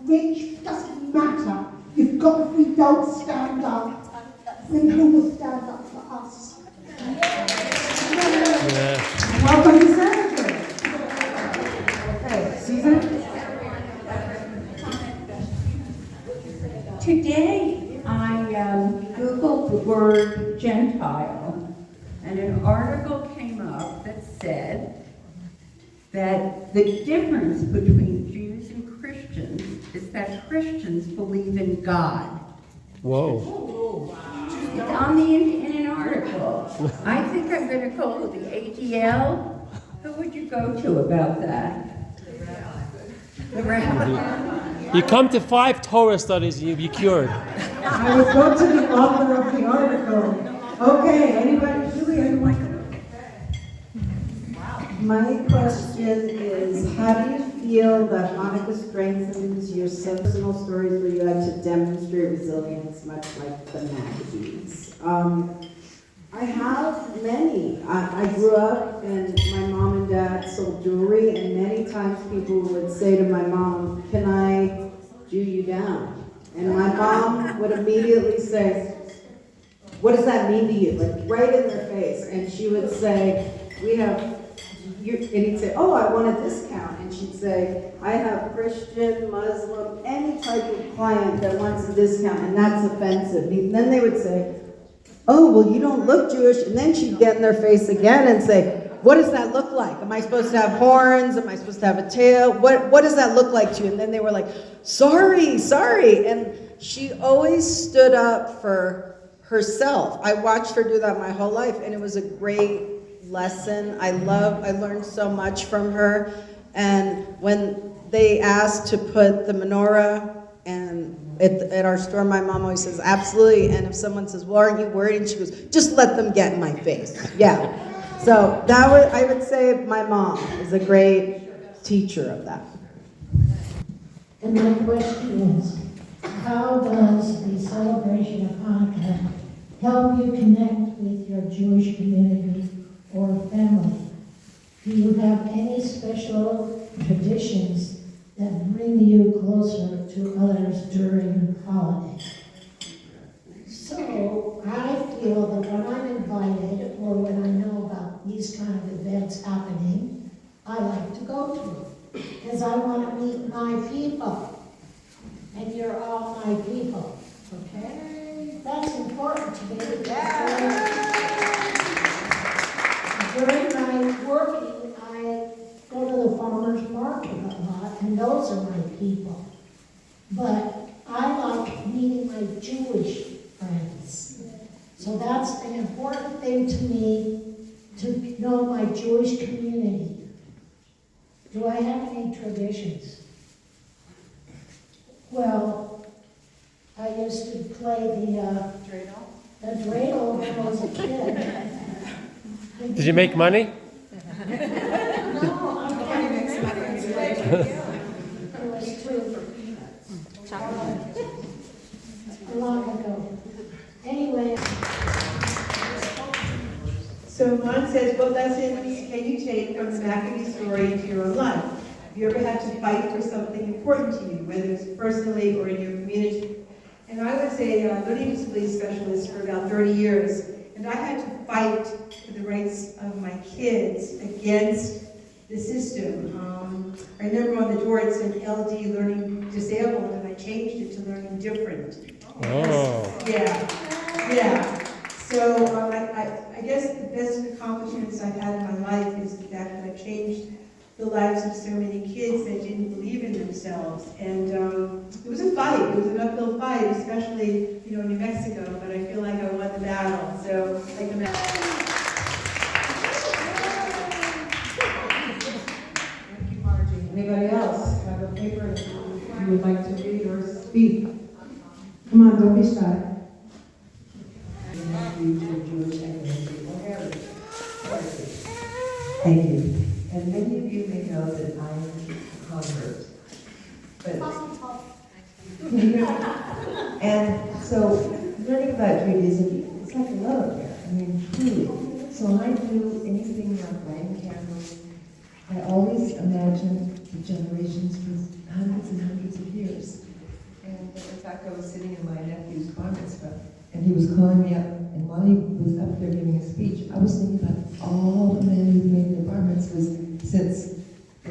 rich, doesn't matter. If we don't stand up, then who will stand up for us? Yeah. Welcome to Senator. Okay, Susan? Today, I Googled the word Gentile, and an article came up that said that the difference between Jews and Christians is that Christians believe in God. Whoa. It's on in an article. I think I'm going to call the ADL. Who would you go to about that? The rabbi. You come to 5 Torah studies and you'll be cured. I would go to the author of the article. Okay, anybody? Julie, anyone? My question is, how do you feel that Hanukkah strengthens your personal stories where you had to demonstrate resilience, much like the Maccabees? I have many. I grew up and my mom and dad sold jewelry, and many times people would say to my mom, "Can I Jew you down?" And my mom would immediately say, "What does that mean to you?" Like right in their face. And she would say, and he'd say, "Oh, I want a discount." And she'd say, "I have Christian, Muslim, any type of client that wants a discount, and that's offensive." And then they would say, "Oh, well, you don't look Jewish." And then she'd get in their face again and say, "What does that look like? Am I supposed to have horns? Am I supposed to have a tail? What does that look like to you?" And then they were like, sorry. And she always stood up for herself. I watched her do that my whole life, and it was a great lesson. I learned so much from her. And when they asked to put the menorah and at our store, my mom always says, "Absolutely." And if someone says, "Well, aren't you worried?" And she goes, "Just let them get in my face." Yeah. So I would say my mom is a great teacher of that. And my question is, how does the celebration of Hanukkah help you connect with your Jewish community or family? Do you have any special traditions that bring you closer to others during the holiday? So I feel that when I'm invited or when I know about these kind of events happening, I like to go to them because I want to meet my people. And you're all my people, okay? That's important to me. During my working, I go to the farmer's market a lot, and those are my people. But I like meeting my Jewish friends. So that's an important thing to me, to know my Jewish community. Do I have any traditions? Well, I used to play the dreidel when I was a kid. Did you make money? No, I can't make money. It was too long ago. Anyway. So Mom says, what lessons can you take from the Maccabee story into your own life? Have you ever had to fight for something important to you, whether it's personally or in your community? And I was a learning disability specialist for about 30 years, and I had to fight for the rights of my kids against the system. I remember on the door it said LD, learning disabled, and I changed it to learning different. Oh. Yeah. So I guess the best accomplishments I've had in my life is the fact that I've changed the lives of so many kids that didn't believe in themselves. And it was a fight. It was an uphill fight, especially in New Mexico. But I feel like I won the battle. So like the battle. Thank you, Margie. Anybody else have a paper you would like to read or speak? Come on, don't be shy. Thank you. And many of you may know that I'm a convert. And so learning about Judaism, it's like a love affair. I mean, truly. So I do anything like lighting candles, I always imagined the generations for hundreds and hundreds of years. And in fact, I was sitting in my nephew's bar mitzvah, and he was calling me up, and while he was up there